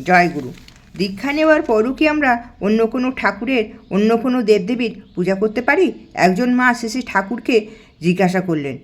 জয়গুরু। দীক্ষা নেওয়ার পরও কি আমরা অন্য কোনো ঠাকুরের, অন্য কোনো দেবদেবীর পূজা করতে পারি? একজন মা শ্রী ঠাকুরকে জিজ্ঞাসা করলেন,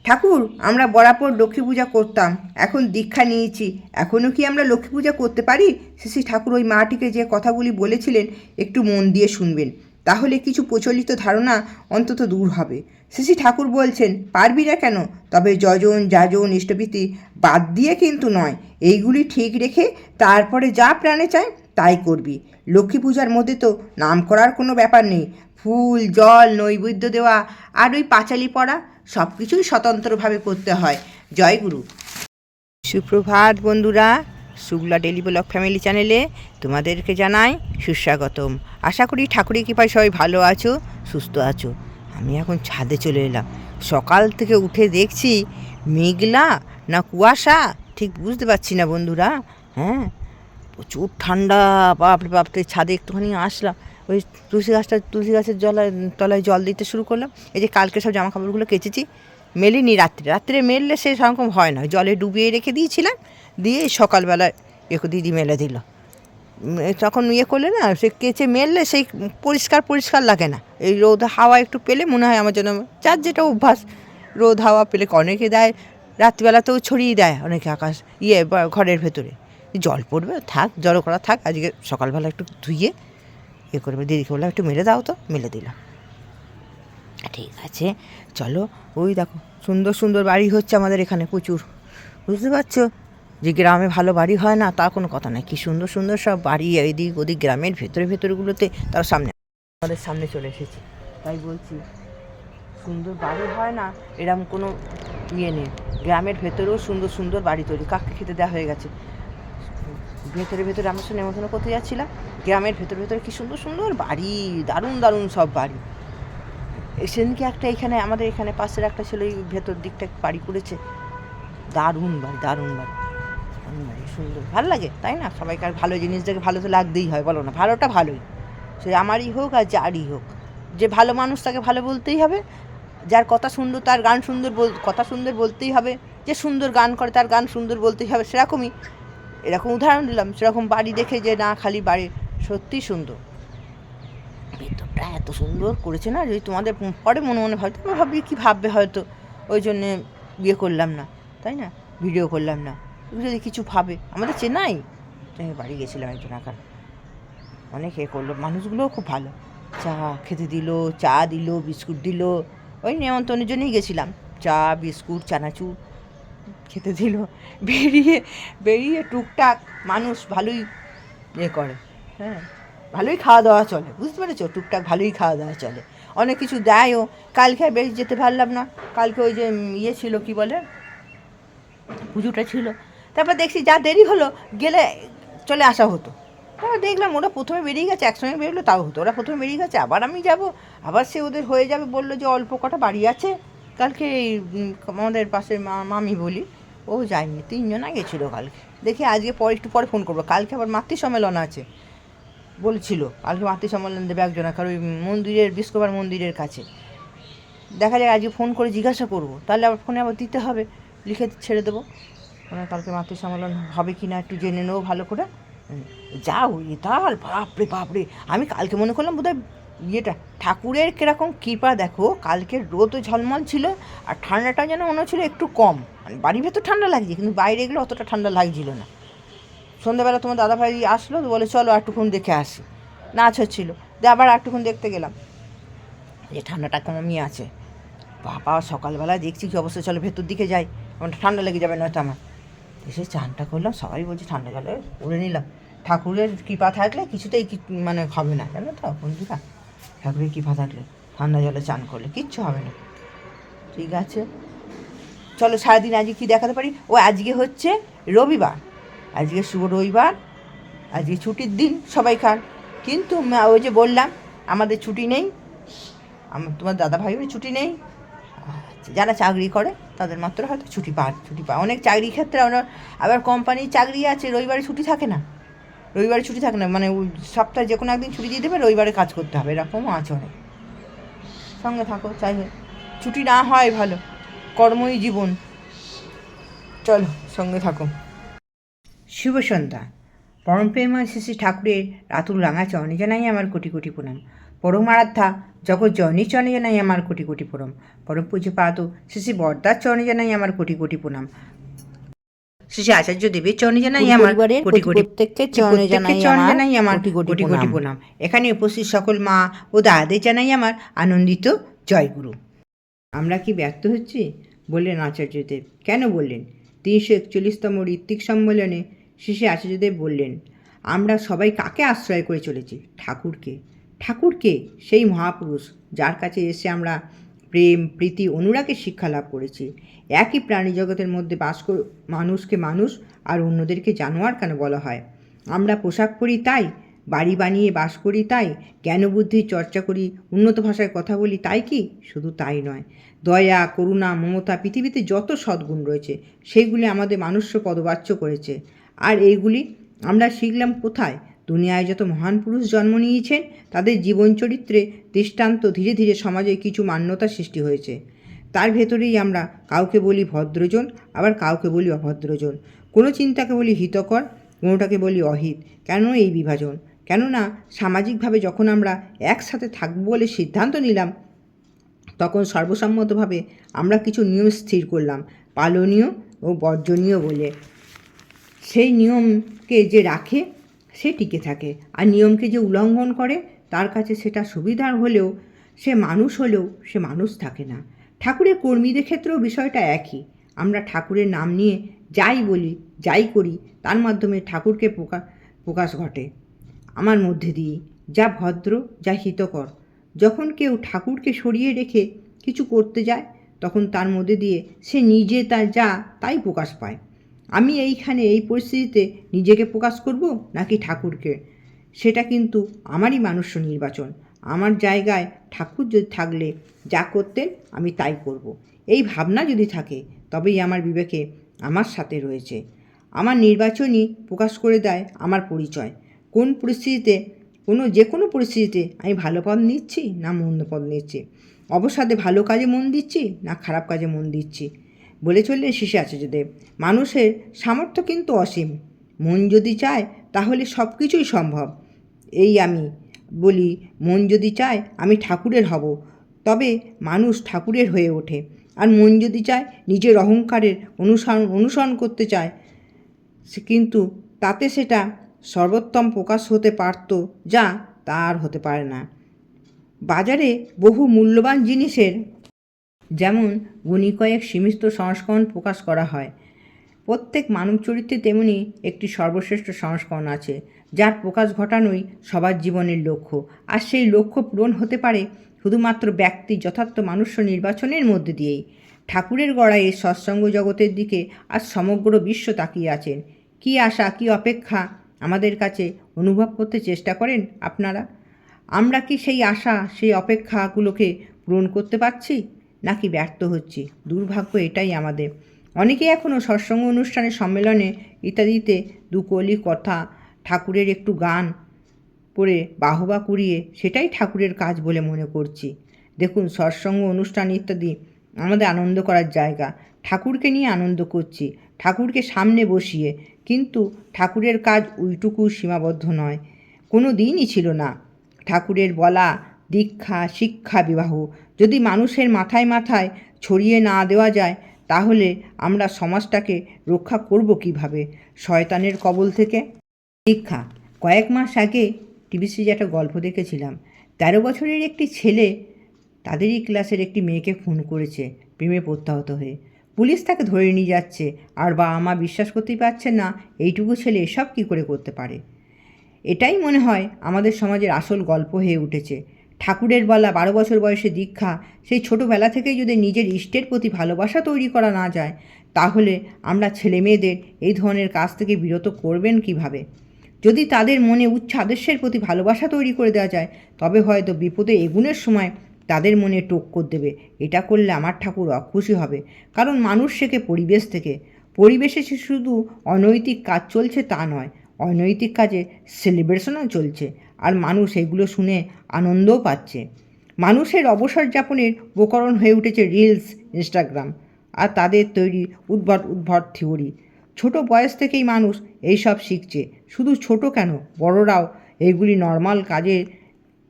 ঠাকুর, আমরা বরাবর লক্ষ্মী পূজা করতাম, এখন দীক্ষা নিয়েছি, এখনও কি আমরা লক্ষ্মী পূজা করতে পারি? শ্রী ঠাকুর ওই মাটিকে যে কথাগুলি বলেছিলেন একটু মন দিয়ে শুনবেন, তাহলে কিছু প্রচলিত ধারণা অন্তত দূর হবে। শ্রী ঠাকুর বলছেন, পারবি না কেন? তবে যজন যাজন ইষ্টভীতি বাদ দিয়ে কিন্তু নয়, এইগুলি ঠিক রেখে তারপরে যা প্রাণে চায় তাই করবি। লক্ষ্মী পূজার মধ্যে তো নাম করার কোনো ব্যাপার নেই। ফুল, জল, নৈবেদ্য দেওয়া আর ওই পাঁচালি পড়া সব কিছুই স্বতন্ত্রভাবে করতে হয়। জয়গুরু। সুপ্রভাত বন্ধুরা, শুক্লা ডেলি ব্লগ ফ্যামিলি চ্যানেলে তোমাদেরকে জানাই সুস্বাগতম। আশা করি ঠাকুরের কৃপায় সবাই ভালো আছো, সুস্থ আছো। আমি এখন ছাদে চলে এলাম। সকাল থেকে উঠে দেখছি মেঘলা না কুয়াশা ঠিক বুঝতে পারছি না বন্ধুরা। হ্যাঁ, প্রচুর ঠান্ডা, বাপরে বাপরে। ছাদে একটুখানি আসলাম, ওই তুলসী গাছের তলায় জল দিতে শুরু করলাম। এই যে কালকে সব জামা কাপড়গুলো কেচেছি, মেলিনি রাত্রে মেললে সে সেরকম হয় না, জলে ডুবিয়ে রেখে দিয়েছিলাম, দিয়ে সকালবেলায় দিদি মেলে দিল। তখন করলে না, সে কেচে মেললে সেই পরিষ্কার লাগে না। এই রোদ হাওয়া একটু পেলে মনে হয় আমার জন্য, যার যেটা অভ্যাস, রোদ হাওয়া পেলে অনেকে দেয়, রাত্রিবেলাতেও ছড়িয়ে দেয় অনেকে আকাশ ঘরের ভেতরে। জল পড়বে, থাক, জড়ো করা থাক, আজকে সকালবেলা একটু ধুইয়ে করবে। দিদিকে বললাম একটু মেলে দাও, তো মেলে দিলাম। ঠিক আছে, চলো। ওই দেখো সুন্দর সুন্দর বাড়ি হচ্ছে আমাদের এখানে প্রচুর, বুঝতে পারছো? যে গ্রামে ভালো বাড়ি হয় না তা কোনো কথা নয়। কি সুন্দর সুন্দর সব বাড়ি এদিক ওদিক গ্রামের ভেতরগুলোতে, তার আমাদের সামনে চলে এসেছি। তাই বলছি, সুন্দর বাড়ি হয় না এরকম কোনো নেই। গ্রামের ভেতরেও সুন্দর সুন্দর বাড়ি তৈরি। কাককে খেতে দেওয়া হয়ে গেছে। ভেতরে আমরা সব নেমন্তন্ন করতে যাচ্ছিলাম, গ্রামের ভেতরে কি সুন্দর সুন্দর বাড়ি, দারুণ সব বাড়ি। সেদিনকে একটা এখানে আমাদের এখানে পাশের একটা ছেলে ভেতর দিকটা বাড়ি করেছে, দারুণ বাড়ি সুন্দর, ভালো লাগে, তাই না? সবাইকার ভালো জিনিস দেখে ভালো তো লাগতেই হয়, বলো না? ভালোটা ভালোই, সে আমারই হোক আর যারই হোক। যে ভালো মানুষ তাকে ভালো বলতেই হবে, যার কথা সুন্দর তার গান সুন্দর, কথা সুন্দর বলতেই হবে, যে সুন্দর গান করে তার গান সুন্দর বলতেই হবে। সেরকমই, এরকম উদাহরণ দিলাম। সেরকম বাড়ি দেখে যে না, খালি বাড়ি সত্যি সুন্দর, ভেতরটা এত সুন্দর করেছে না, যদি তোমাদের পরে মনে ভাবতে, আমি ভাবি কী ভাববে হয়তো, ওই জন্যে করলাম না, তাই না? ভিডিও করলাম না। যদি কিছু ভাবে, আমাদের চেনাই বাড়ি গেছিলাম একজন আকার, অনেক করলো। মানুষগুলোও খুব ভালো, চা খেতে দিল, চা দিল, বিস্কুট দিল। ওই নেমন্তন্নের জন্যই গেছিলাম, চা বিস্কুট চানাচুর খেতে দিল। বেরিয়ে টুকটাক মানুষ ভালোই করে, হ্যাঁ, ভালোই খাওয়া দাওয়া চলে, বুঝতে পেরেছো? টুকটাক ভালোই খাওয়া দাওয়া চলে, অনেক কিছু দেয়ও। কালকে বেশি যেতে পারলাম না, কালকে ওই যে ছিল কি বলে, পুজোটা ছিল। তারপর দেখছি যা দেরি হলো, গেলে চলে আসা হতো। তারপর দেখলাম ওরা প্রথমে বেরিয়ে গেছে, একসঙ্গে বেরোলো তাও হতো। ওরা প্রথমে বেরিয়ে গেছে, আবার আমি যাব, আবার সে ওদের হয়ে যাবে। বললো যে অল্প কটা বাড়ি আছে। কালকে আমাদের পাশে মামি বলি, ও যায়নি, 3 জনা গেছিলো কালকে। দেখি আজকে একটু পরে ফোন করবো। কালকে আবার মাতৃ সম্মেলন আছে বলছিল, কালকে মাতৃ সম্মেলন দেবে একজনা, কারণ ওই মন্দিরের, বিষ্ণুবার মন্দিরের কাছে। দেখা যায় আজকে ফোন করে জিজ্ঞাসা করবো, তাহলে আবার ফোনে আবার দিতে হবে, লিখে ছেড়ে দেবো। কালকে মাতৃ সম্মেলন হবে কি না একটু জেনে নেবো ভালো করে। যাও তার বাপরে, আমি কালকে মনে করলাম বোধহয় ঠাকুরের কীরকম কৃপা দেখো, কালকে রোদও ঝলমল ছিল, আর ঠান্ডাটা যেন মনে হচ্ছিলো একটু কম। মানে বাড়ির ভেতর ঠান্ডা লাগছে, কিন্তু বাইরে গেলে অতটা ঠান্ডা লাগছিল না। সন্ধ্যাবেলা তোমার দাদাভাই আসলো, বলে চলো একটুক্ষণ দেখে আসি, নাচ হচ্ছিলো, আবার একটুক্ষণ দেখতে গেলাম, যে ঠান্ডাটা কমই আছে। বাবা, সকালবেলা দেখছি কী অবস্থা, চলো ভেতর দিকে যাই, আমার ঠান্ডা লেগে যাবে নয়তো আমার। এসে চানটা করলাম, সবাই বলছে ঠান্ডা জলে করে নিলাম। ঠাকুরের কৃপা থাকলে কিছুতেই মানে হবে না, জানো তো বন্ধুরা? ঠাকুরের কৃপা থাকলে ঠান্ডা জলে চান করলে কিচ্ছু হবে না। ঠিক আছে, চলো সারাদিন আজকে কী দেখাতে পারি। ও আজকে হচ্ছে রবিবার, আজকে শুভ রবিবার, আজকে ছুটির দিন সবাইকার। কিন্তু ওই যে বললাম আমাদের ছুটি নেই, তোমার দাদাভাইয়ের ছুটি নেই। যারা চাকরি করে তাদের মাত্র হয়তো ছুটি পায়। অনেক চাকরি ক্ষেত্রে আবার কোম্পানির চাকরি আছে, রবিবারে ছুটি থাকে না, মানে সপ্তাহে যে কোনো একদিন ছুটি দিয়ে দেবে, রবিবারে কাজ করতে হবে, এরকমও আছে অনেক। সঙ্গে থাকো, চাই ছুটি না হয় ভালো, কর্মই জীবন। চলো সঙ্গে থাকো। শুভ সন্ধ্যা। পরমপ্রেমা শ্রী শ্রী ঠাকুরের রাতুল রাঙা চরণে জানাই আমার কোটি কোটি প্রণাম। পরমারাধ্যা জগৎ জননীর চরণে জানাই আমার কোটি কোটি প্রণাম। পরম পূজ্যপাদ শ্রী শ্রী বরদার চরণে জানাই আমার কোটি কোটি প্রণাম। শ্রী শ্রী আচার্য দেবের চরণে জানাই আমার কোটি কোটি প্রত্যেকের চরণে জানাই আমার কোটি কোটি প্রণাম। এখানে উপস্থিত সকল মা ও দাদাদের জানাই আমার আনন্দিত জয়গুরু। আমরা কি ব্যর্থ হচ্ছি? বললেন আচার্যদেব। কেন বললেন? 341তম ঋত্বিক সম্মেলনে শ্রী শ্রী আচার্যদেব বললেন, আমরা সবাই কাকে আশ্রয় করে চলেছি? ঠাকুরকে। ঠাকুরকে, সেই মহাপুরুষ যার কাছে এসে আমরা প্রেম, প্রীতি, অনুরাগের শিক্ষা লাভ করেছি। একই প্রাণী জগতের মধ্যে মানুষকে মানুষ আর অন্যদেরকে জানোয়ার কেন বলা হয়? আমরা পোশাক পরি তাই, বাড়ি বানিয়ে বাস করি তাই, জ্ঞানবুদ্ধির চর্চা করি, উন্নত ভাষায় কথা বলি তাই কি? শুধু তাই নয়, দয়া, করুণা, মমতা, পৃথিবীতে যত সদ্গুণ রয়েছে সেইগুলি আমাদের মানুষ্য পদবাচ্য করেছে। আর এইগুলি আমরা শিখলাম কোথায়? দুনিয়ায় যত মহান পুরুষ জন্ম নিয়েছেন তাদের জীবন চরিত্রে দৃষ্টান্ত ধীরে ধীরে সমাজে কিছু মান্যতা সৃষ্টি হয়েছে। তার ভেতরেই আমরা কাউকে বলি ভদ্রজন, আবার কাউকে বলি অভদ্রজন। কোনো চিন্তাকে বলি হিতকর, কোনোটাকে বলি অহিত। কেন এই বিভাজন? কেননা সামাজিকভাবে যখন আমরা একসাথে থাকবো বলে সিদ্ধান্ত নিলাম, তখন সর্বসম্মতভাবে আমরা কিছু নিয়ম স্থির করলাম, পালনীয় ও বর্জনীয় বলে। সেই নিয়মকে যে রাখে সে টিকে থাকে, আর নিয়মকে যে উল্লঙ্ঘন করে তার কাছে সেটা সুবিধার হলেও, সে মানুষ হলেও সে মানুষ থাকে না। ঠাকুরের কর্মীদের ক্ষেত্রেও বিষয়টা একই। আমরা ঠাকুরের নাম নিয়ে যাই বলি, যাই করি, তার মাধ্যমে ঠাকুরকে প্রকাশ ঘটে আমার মধ্যে দিয়ে, যা ভদ্র, যা হিতকর। যখন কেউ ঠাকুরকে সরিয়ে রেখে কিছু করতে যায়, তখন তার মধ্যে দিয়ে সে নিজে তাই প্রকাশ পায়। আমি এইখানে এই পরিস্থিতিতে নিজেকে প্রকাশ করব নাকি ঠাকুরকে, সেটা কিন্তু আমারই মানুষ্য নির্বাচন। আমার জায়গায় ঠাকুর যদি থাকলে যা করতেন আমি তাই করব। এই ভাবনা যদি থাকে তবেই আমার বিবেকে আমার সাথে রয়েছে। আমার নির্বাচনই প্রকাশ করে দেয় আমার পরিচয়। কোন পরিস্থিতিতে, যে কোনো পরিস্থিতিতে আমি ভালো পথ নিচ্ছি না মন্দ পথ নিচ্ছি, অবসাদে ভালো কাজে মন দিচ্ছি না খারাপ কাজে মন দিচ্ছি। বলে চললেন শ্রী শ্রী আচার্যদেব, মানুষের সামর্থ্য কিন্তু অসীম। মন যদি চায় তাহলে সব কিছুই সম্ভব। এই আমি বলি, মন যদি চায় আমি ঠাকুরের হব, তবে মানুষ ঠাকুরের হয়ে ওঠে। আর মন যদি চায় নিজের অহংকারের অনুসরণ করতে চায়, কিন্তু তাতে সেটা সর্বোত্তম প্রকাশ হতে পারত, যা তার হতে পারে না। বাজারে বহু মূল্যবান জিনিসের যেমন গুণী কয়েক সীমিত সংস্করণ প্রকাশ করা হয়, প্রত্যেক মানব চরিত্রে তেমনি একটি সর্বশ্রেষ্ঠ সংস্করণ আছে, যার প্রকাশ ঘটানোই সবার জীবনের লক্ষ্য। আর সেই লক্ষ্য পূরণ হতে পারে শুধুমাত্র ব্যক্তি যথার্থ মানুষ্য নির্বাচনের মধ্যে দিয়েই। ঠাকুরের গড়া এই সৎসঙ্গ জগতের দিকে আজ সমগ্র বিশ্ব তাকিয়ে আছেন। কী আশা, কী অপেক্ষা আমাদের কাছে অনুভব করতে চেষ্টা করেন আপনারা? আমরা কি সেই আশা, সেই অপেক্ষাগুলোকে পূরণ করতে পারছি নাকি ব্যর্থ হচ্ছি? দুর্ভাগ্য এটাই আমাদের। অনেকেই এখনও সৎসঙ্গ অনুষ্ঠানে, সম্মেলনে ইত্যাদিতে দুকলি কথা, ঠাকুরের একটু গান পড়ে বাহবা কুড়িয়ে সেটাই ঠাকুরের কাজ বলে মনে করছি। দেখুন, সৎসঙ্গ অনুষ্ঠান ইত্যাদি আমাদের আনন্দ করার জায়গা। ঠাকুরকে নিয়ে আনন্দ করছি, ঠাকুরকে সামনে বসিয়ে। কিন্তু ঠাকুরের কাজ ওইটুকু সীমাবদ্ধ নয়, কোনো দিনই ছিল না। ঠাকুরের বলা দীক্ষা, শিক্ষা, বিবাহ যদি মানুষের মাথায় মাথায় ছড়িয়ে না দেওয়া যায়, তাহলে আমরা সমাজটাকে রক্ষা করব কিভাবে শয়তানের কবল থেকে? দীক্ষা, কয়েক মাস আগে টিভি সিরিজে একটা গল্প দেখেছিলাম। 13 বছরের একটি ছেলে তাদেরই ক্লাসের একটি মেয়েকে খুন করেছে প্রেমে প্রত্যাহত হয়ে। পুলিশ তাকে ধরে নিয়ে যাচ্ছে, আর বাবা মা বিশ্বাস করতেই পারছেন না এইটুকু ছেলে এসব কী করে করতে পারে। এটাই মনে হয় আমাদের সমাজের আসল গল্প হয়ে উঠেছে। ঠাকুরের বলা 12 বছর বয়সে দীক্ষা, সেই ছোটোবেলা থেকেই যদি নিজের ইষ্টের প্রতি ভালোবাসা তৈরি করা না যায়, তাহলে আমরা ছেলে মেয়েদের এই ধরনের কাজ থেকে বিরত করবেন কিভাবে? যদি তাদের মনে উচ্চ আদর্শের প্রতি ভালোবাসা তৈরি করে দেওয়া যায়, তবে হয়তো বিপদে এগুনের সময় তাদের মনে টক্কর দেবে। এটা করলে আমার ঠাকুর অখুশি হবে, কারণ মানুষ শেখে পরিবেশ থেকে। পরিবেশে শুধু অনৈতিক কাজ চলছে তা নয়, অনৈতিক কাজে সেলিব্রেশনও চলছে, আর মানুষ এগুলো শুনে আনন্দও পাচ্ছে। মানুষের অবসর যাপনের উপকরণ হয়ে উঠেছে রিলস, ইনস্টাগ্রাম আর তাদের তৈরি উদ্ভট থিওরি। ছোট বয়স থেকেই মানুষ এইসব শিখছে। শুধু ছোট কেন, বড়রাও এইগুলি নর্মাল কাজের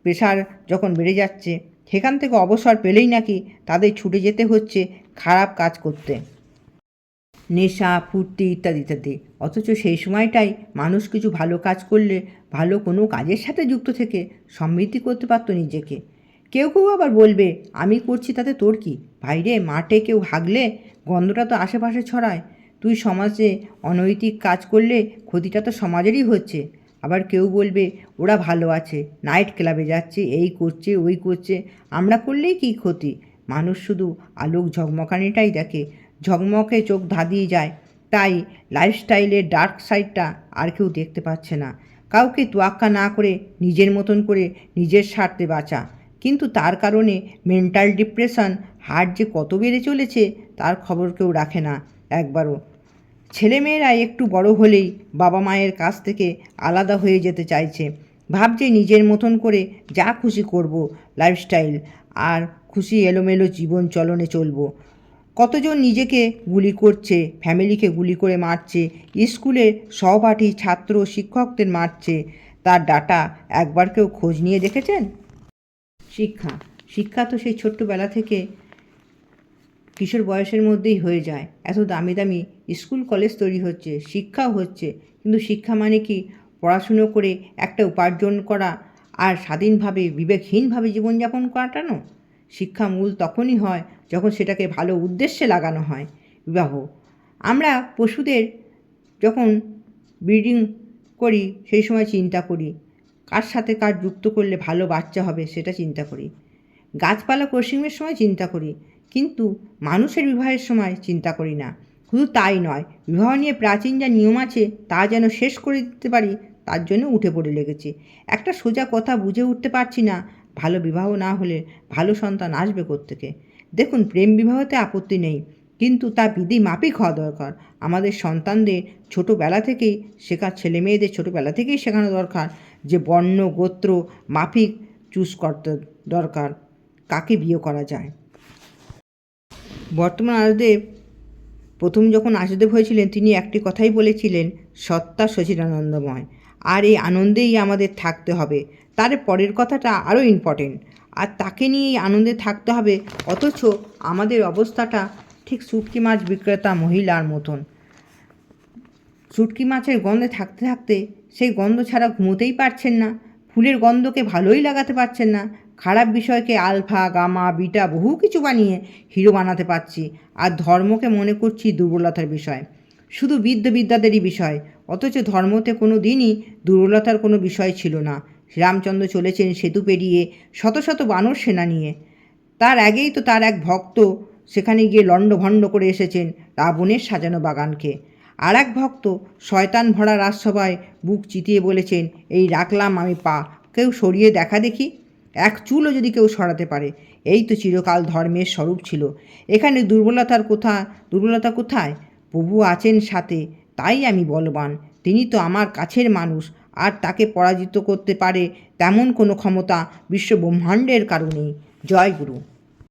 প্রেশার যখন বেড়ে যাচ্ছে, সেখান থেকে অবসর পেলেই নাকি তাদের ছুটে যেতে হচ্ছে খারাপ কাজ করতে, নেশা, ফুর্তি ইত্যাদি ইত্যাদি। অথচ সেই সময়টাই মানুষ কিছু ভালো কাজ করলে, ভালো কোনো কাজের সাথে যুক্ত থেকে সমৃদ্ধি করতে পারত নিজেকে। কেউ কেউ আবার বলবে, আমি করছি তাতে তোর কি? ভাইরে, মাঠে কেউ হাগলে গন্ধটা তো আশেপাশে ছড়ায়। তুই সমাজে অনৈতিক কাজ করলে ক্ষতিটা তো সমাজেরই হচ্ছে। আবার কেউ বলবে, ওরা ভালো আছে, নাইট ক্লাবে যাচ্ছে, এই করছে ওই করছে, আমরা করলেই কী ক্ষতি? মানুষ শুধু আলোক ঝকমকানিটাই দেখে, ঝকমকে চোখ ধাঁধিয়ে যায়। তাই লাইফস্টাইলের ডার্ক সাইডটা আর কেউ দেখতে পাচ্ছে না। কাউকে তোয়াক্কা না করে নিজের মতন করে নিজের স্বার্থে বাঁচা। কিন্তু তার কারণে মেন্টাল ডিপ্রেশন, হার্ট যে কত বেড়ে চলেছে তার খবর কেউ রাখে না একবারও। ছেলেমেয়েরা একটু বড় হলেই বাবা মায়ের কাছ থেকে আলাদা হয়ে যেতে চাইছে, ভাবছে নিজের মতন করে যা খুশি করব, লাইফস্টাইল আর খুশি এলোমেলো জীবন চলনে চলবো। কতজন নিজেকে গুলি করছে, ফ্যামিলিকে গুলি করে মারছে, স্কুলের সহপাঠী, ছাত্র, শিক্ষকদের মারছে, তার ডাটা একবার কেউ খোঁজ নিয়ে দেখেছেন? শিক্ষা শিক্ষা তো সেই ছোট্টবেলা থেকে কিশোর বয়সের মধ্যেই হয়ে যায়। এত দামি দামি স্কুল কলেজ তৈরি হচ্ছে, শিক্ষাও হচ্ছে, কিন্তু শিক্ষা মানে কি পড়াশুনো করে একটা উপার্জন করা আর স্বাধীনভাবে বিবেকহীনভাবে জীবনযাপন কাটানো? শিক্ষা মূল তখনই হয় যখন সেটাকে ভালো উদ্দেশ্যে লাগানো হয়। বিবাহ, আমরা পশুদের যখন ব্রিডিং করি সেই সময় চিন্তা করি কার সাথে কার যুক্ত করলে ভালো বাচ্চা হবে, সেটা চিন্তা করি। গাছপালা ক্রসিংয়ের সময় চিন্তা করি, কিন্তু মানুষের বিবাহের সময় চিন্তা করি না। শুধু তাই নয়, বিবাহ নিয়ে প্রাচীন যা নিয়ম আছে তা যেন শেষ করে দিতে পারি তার জন্য উঠে পড়ে লেগেছি। একটা সোজা কথা বুঝে উঠতে পারছি না, ভালো বিবাহ না হলে ভালো সন্তান আসবে কোত্থেকে? দেখুন, প্রেম বিবাহতে আপত্তি নেই, কিন্তু তা বিধি মাফিক হওয়া দরকার। আমাদের সন্তানদের ছোটোবেলা থেকেই ছেলে মেয়েদের ছোটোবেলা থেকেই শেখানো দরকার যে বর্ণ গোত্র মাফিক চুজ করতে দরকার কাকে বিয়ে করা যায়। বর্তমান আর্যদেব প্রথম যখন আর্যদেব হয়েছিলেন তিনি একটি কথাই বলেছিলেন, সত্তা সচিদানন্দময়। আর এই আনন্দেই আমাদের থাকতে হবে। তার পরের কথাটা আরও ইম্পর্টেন্ট, আর তাকে নিয়েই আনন্দে থাকতে হবে। অথচ আমাদের অবস্থাটা ঠিক শুটকি মাছ বিক্রেতা মহিলার মতন। শুটকি মাছের গন্ধে থাকতে থাকতে সেই গন্ধ ছাড়া ঘুমোতেই পারছেন না, ফুলের গন্ধকে ভালোই লাগাতে পারছেন না, খারাপ বিষয়কে আলফা গামা বিটা বহু কিছু বানিয়ে হিরো বানাতে পারছি, আর ধর্মকে মনে করছি দুর্বলতার বিষয়, শুধু বিদ্যাদেরই বিষয়। অথচ ধর্মতে কোনো দিনই দুর্বলতার কোনো বিষয় ছিল না। শ্রীরামচন্দ্র চলেছেন সেতু পেরিয়ে শত শত বানর সেনা নিয়ে, তার আগেই তো তার এক ভক্ত সেখানে গিয়ে লণ্ডভণ্ড করে এসেছেন রাবণের সাজানো বাগানকে। আর এক ভক্ত শয়তান ভরা রাজসভায় বুক চিতিয়ে বলেছেন, এই রাখলাম আমি পা, কেউ সরিয়ে দেখা দেখি, এক চুলও যদি কেউ সরাতে পারে। এই তো চিরকাল ধর্মের স্বরূপ ছিল। এখানে দুর্বলতা কোথায়? প্রভু আছেন সাথে, তাই আমি বলবান। তিনি তো আমার কাছের মানুষ, আর তাকে পরাজিত করতে পারে তেমন কোনো ক্ষমতা বিশ্ব ব্রহ্মাণ্ডের কারণেই। জয় গুরু।